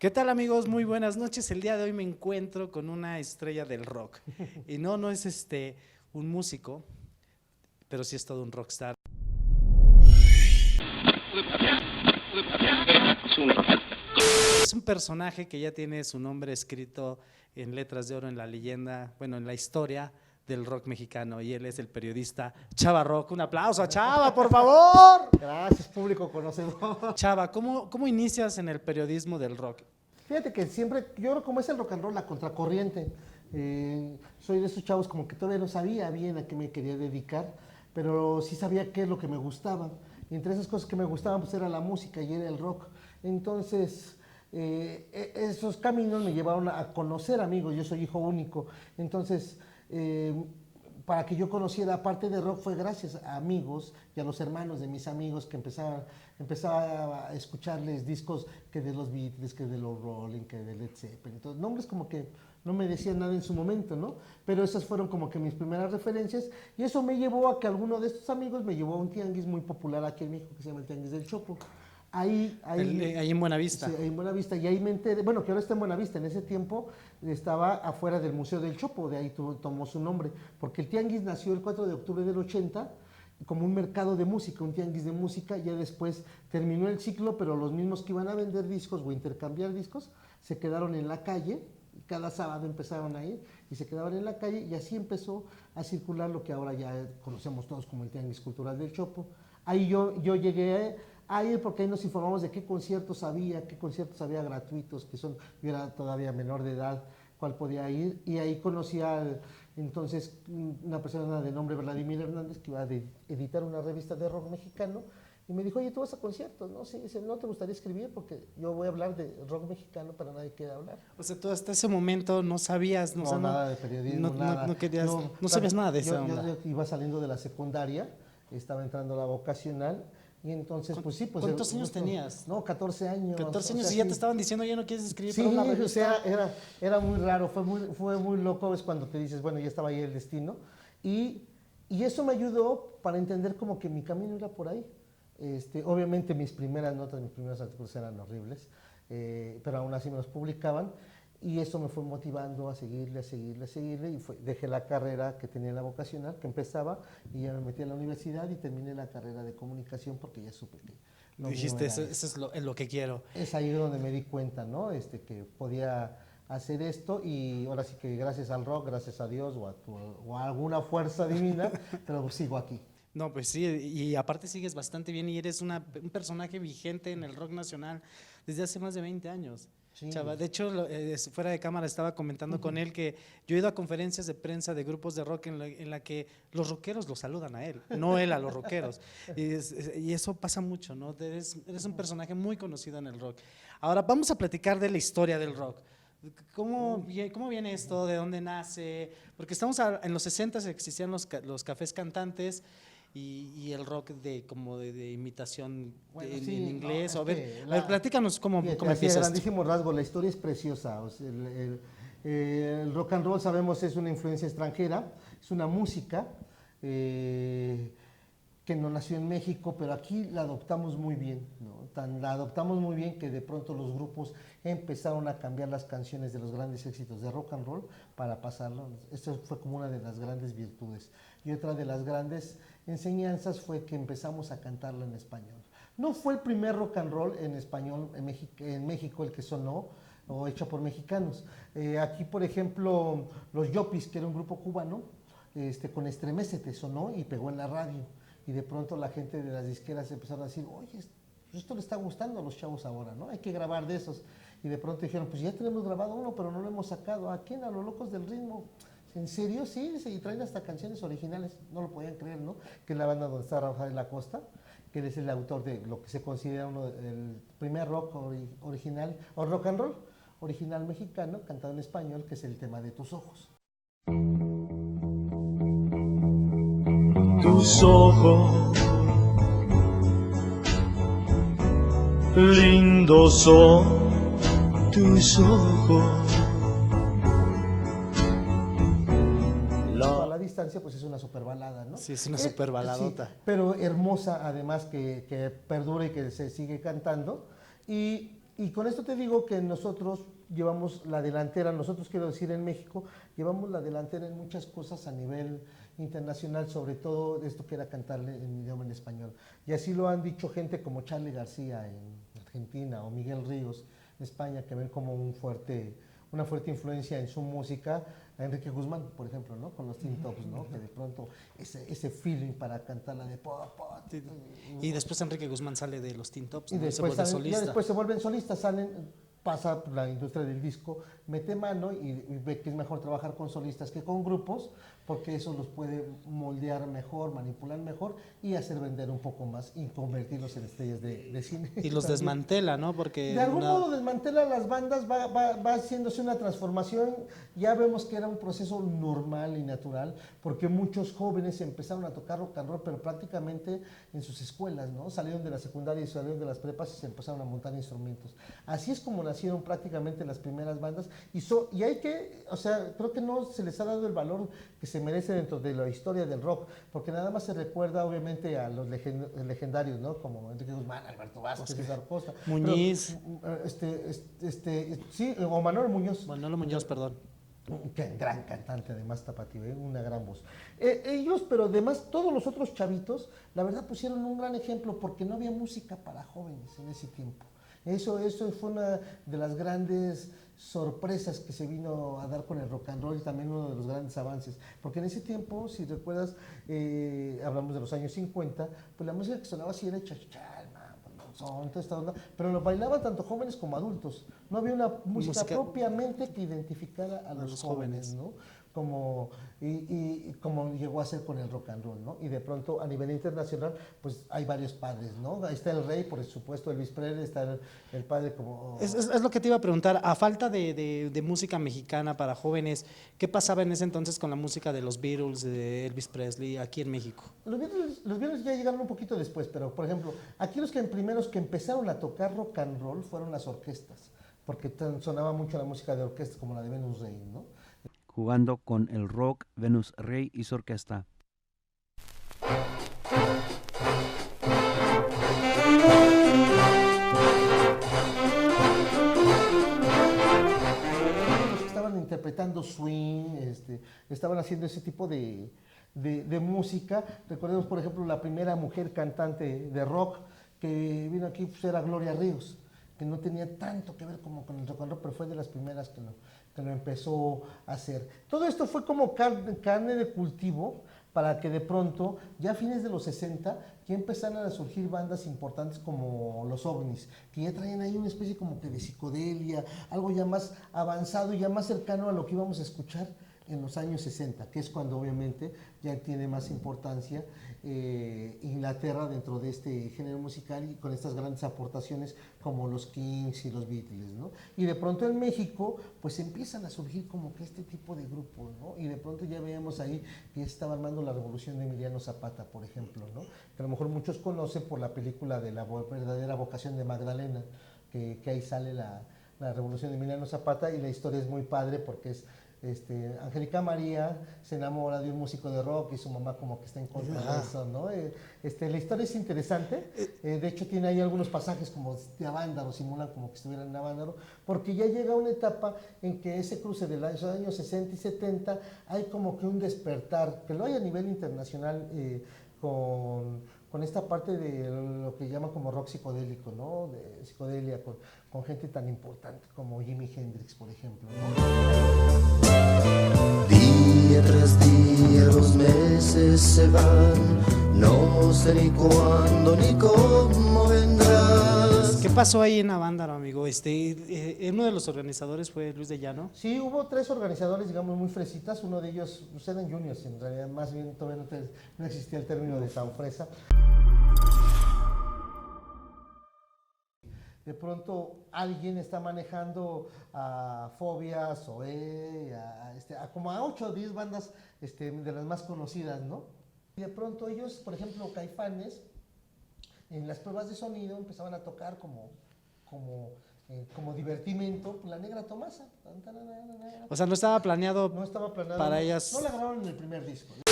¿Qué tal, amigos? Muy buenas noches. El día de hoy me encuentro con una estrella del rock. Y no es un músico, pero sí es todo un rockstar. Es un personaje que ya tiene su nombre escrito en letras de oro en la leyenda, bueno, en la historia del rock mexicano, y él es el periodista Chava Rock. Un aplauso a Chava, por favor. Gracias, público conocedor. Chava, ¿cómo inicias en el periodismo del rock? Fíjate que siempre, yo creo como es el rock and roll, la contracorriente. Soy de esos chavos como que todavía no sabía bien a qué me quería dedicar, pero sí sabía qué es lo que me gustaba. Y entre esas cosas que me gustaban pues era la música y era el rock. Entonces, esos caminos me llevaron a conocer amigos. Yo soy hijo único. Entonces, para que yo conociera parte de rock fue gracias a amigos y a los hermanos de mis amigos que empezaba a escucharles discos que de los Beatles, que de los Rolling, que de Led Zeppelin. Entonces, nombres como que no me decían nada en su momento, ¿no? Pero esas fueron como que mis primeras referencias y eso me llevó a que alguno de estos amigos me llevó a un tianguis muy popular aquí en México que se llama el Tianguis del Chopo. Ahí en Buenavista. Sí, en Buenavista. Y ahí me enteré, bueno, que ahora está en Buenavista, en ese tiempo estaba afuera del Museo del Chopo, de ahí tomó su nombre, porque el tianguis nació el 4 de octubre del 80 como un mercado de música, un tianguis de música, ya después terminó el ciclo, pero los mismos que iban a vender discos o intercambiar discos se quedaron en la calle, cada sábado empezaron a ir y se quedaban en la calle y así empezó a circular lo que ahora ya conocemos todos como el Tianguis Cultural del Chopo. Ahí yo llegué a ir porque ahí nos informamos de qué conciertos había gratuitos, yo era todavía menor de edad, cuál podía ir, y ahí conocí entonces una persona de nombre Vladimir Hernández que iba a editar una revista de rock mexicano, y me dijo, oye, ¿tú vas a conciertos? No, sí, dice, ¿no te gustaría escribir? Porque yo voy a hablar de rock mexicano, pero nadie quiere hablar. O sea, tú hasta ese momento no sabías, no, o sea, nada de periodismo, nada. No sabías nada de esa onda. Yo iba saliendo de la secundaria, estaba entrando a la vocacional, y entonces, pues sí, pues... ¿Cuántos años tenías? No, 14 años. 14 años, o sea, y ya te estaban diciendo, ya no quieres escribir sí, para una revista. O sea, era muy raro, fue muy loco, es cuando te dices, bueno, ya estaba ahí el destino, y eso me ayudó para entender como que mi camino era por ahí. Obviamente mis primeras notas, mis primeros artículos eran horribles, pero aún así me los publicaban, y eso me fue motivando a seguirle, y dejé la carrera que tenía en la vocacional, que empezaba, y ya me metí a la universidad y terminé la carrera de comunicación porque ya supe que no. Dijiste, eso es lo que quiero. Es ahí donde me di cuenta, ¿no? Que podía hacer esto, y ahora sí que gracias al rock, gracias a Dios o a alguna fuerza divina, pero sigo aquí. No, pues sí, y aparte sigues bastante bien y eres un personaje vigente en el rock nacional desde hace más de 20 años. Sí. Chava, de hecho, fuera de cámara estaba comentando con él que yo he ido a conferencias de prensa de grupos de rock en la que los rockeros lo saludan a él, no él a los rockeros. Y eso pasa mucho, ¿no? Eres un personaje muy conocido en el rock. Ahora vamos a platicar de la historia del rock. ¿Cómo viene esto? ¿De dónde nace? Porque en los 60 existían los cafés cantantes y el rock de imitación en inglés. No, a ver, platícanos cómo empieza. A grandísimo rasgo, la historia es preciosa. O sea, el rock and roll, sabemos, es una influencia extranjera, es una música que no nació en México, pero aquí la adoptamos muy bien, ¿no? La adoptamos muy bien que de pronto los grupos empezaron a cambiar las canciones de los grandes éxitos de rock and roll para pasarlo. Esto fue como una de las grandes virtudes. Y otra de las grandes enseñanzas fue que empezamos a cantarlo en español. No fue el primer rock and roll en español en México el que sonó o hecho por mexicanos. Aquí, por ejemplo, los Yopis, que era un grupo cubano, con Estremécete sonó y pegó en la radio. Y de pronto la gente de las disqueras empezaron a decir, oye, esto le está gustando a los chavos ahora, ¿no? Hay que grabar de esos. Y de pronto dijeron, pues ya tenemos grabado uno, pero no lo hemos sacado. ¿A quién? A los Locos del Ritmo. ¿En serio? Sí, y traen hasta canciones originales. No lo podían creer, ¿no? Que es la banda donde está Rafael Acosta, que él es el autor de lo que se considera el primer rock original, o rock and roll original mexicano, cantado en español, que es el tema de Tus Ojos. Tus ojos, lindos son tus ojos. A la distancia, pues es una super balada, ¿no? Sí, es una super baladota. Sí, pero hermosa, además, que perdura y que se sigue cantando. Y Y con esto te digo que nosotros llevamos la delantera, nosotros quiero decir en México, llevamos la delantera en muchas cosas a nivel internacional, sobre todo esto que era cantarle en idioma en español. Y así lo han dicho gente como Charly García en Argentina o Miguel Ríos en España, que ven como una fuerte influencia en su música, a Enrique Guzmán, por ejemplo, ¿no? Con los Teen Tops, ¿no? Que de pronto ese feeling para cantar la de pop. Y después Enrique Guzmán sale de los Teen Tops, Y ¿no? después, Se vuelve solista. ya después se vuelven solistas, pasa la industria del disco, mete mano y ve que es mejor trabajar con solistas que con grupos, porque eso los puede moldear mejor, manipular mejor y hacer vender un poco más y convertirlos en estrellas de cine. Y los desmantela, ¿no? Porque de algún modo desmantela las bandas, va haciéndose una transformación. Ya vemos que era un proceso normal y natural, porque muchos jóvenes empezaron a tocar rock and roll, pero prácticamente en sus escuelas, ¿no? Salieron de la secundaria y salieron de las prepas y se empezaron a montar instrumentos. Así es como nacieron prácticamente las primeras bandas, y hay que, o sea, creo que no se les ha dado el valor que se merece dentro de la historia del rock, porque nada más se recuerda obviamente a los legendarios, ¿no? Como Enrique Guzmán, Alberto Vázquez, César Costa, Muñiz, sí, o Manuel Muñoz. Manolo Muñoz, perdón. Que gran cantante, además tapatío, una gran voz. Ellos, pero además todos los otros chavitos, la verdad pusieron un gran ejemplo, porque no había música para jóvenes en ese tiempo. Eso fue una de las grandes sorpresas que se vino a dar con el rock and roll, y también uno de los grandes avances, porque en ese tiempo, si recuerdas, hablamos de los años 50, pues la música que sonaba así era chachachal, toda esta onda, pero lo bailaban tanto jóvenes como adultos. No había una música propiamente que identificara a los jóvenes, ¿no? Como llegó a ser con el rock and roll, ¿no? Y de pronto a nivel internacional, pues hay varios padres, ¿no? Ahí está el rey, por supuesto, Elvis Presley, está el padre como... Es lo que te iba a preguntar, a falta de música mexicana para jóvenes, ¿qué pasaba en ese entonces con la música de los Beatles, de Elvis Presley, aquí en México? Los Beatles ya llegaron un poquito después, pero por ejemplo, aquí los primeros que empezaron a tocar rock and roll fueron las orquestas, porque sonaba mucho la música de orquestas, como la de Venus Rey, ¿no? Jugando con el rock, Venus Rey y su orquesta. Los que estaban interpretando swing, estaban haciendo ese tipo de música. Recordemos, por ejemplo, la primera mujer cantante de rock que vino aquí, pues, era Gloria Ríos, que no tenía tanto que ver como con el rock and roll, pero fue de las primeras que lo empezó a hacer. Todo esto fue como carne de cultivo para que de pronto, ya a fines de los 60, ya empezaran a surgir bandas importantes como los OVNIs, que ya traían ahí una especie como que de psicodelia, algo ya más avanzado y ya más cercano a lo que íbamos a escuchar en los años 60, que es cuando obviamente ya tiene más importancia Inglaterra dentro de este género musical, y con estas grandes aportaciones como los Kings y los Beatles, ¿no? Y de pronto en México pues empiezan a surgir como que este tipo de grupos, ¿no? Y de pronto ya veíamos ahí que estaba armando la revolución de Emiliano Zapata, por ejemplo, ¿no? Que a lo mejor muchos conocen por la película de la verdadera vocación de Magdalena, que ahí sale la revolución de Emiliano Zapata, y la historia es muy padre porque es Angélica María se enamora de un músico de rock y su mamá como que está en contra de eso, ¿no? La historia es interesante, de hecho tiene ahí algunos pasajes como de Avándaro, simulan como que estuvieran en Avándaro, porque ya llega una etapa en que ese cruce de los años 60 y 70 hay como que un despertar, que lo hay a nivel internacional con esta parte de lo que llaman como rock psicodélico, ¿no? De psicodelia, con gente tan importante como Jimi Hendrix, por ejemplo, ¿no? Día tras día los meses se van, no sé ni cuándo ni cómo vendrás. ¿Qué pasó ahí en Avándaro, amigo? Uno de los organizadores fue Luis de Llano. Sí, hubo 3 organizadores, digamos, muy fresitas. Uno de ellos eran juniors, en realidad, más bien todavía no existía el término de tan fresa. De pronto alguien está manejando a Fobia, Zoé, como a 8 o 10 bandas de las más conocidas, ¿no? Y de pronto ellos, por ejemplo, Caifanes, en las pruebas de sonido empezaban a tocar como divertimento La Negra Tomasa. O sea, no estaba planeado, No estaba planeado, para ellas. No la grabaron en el primer disco, ¿no?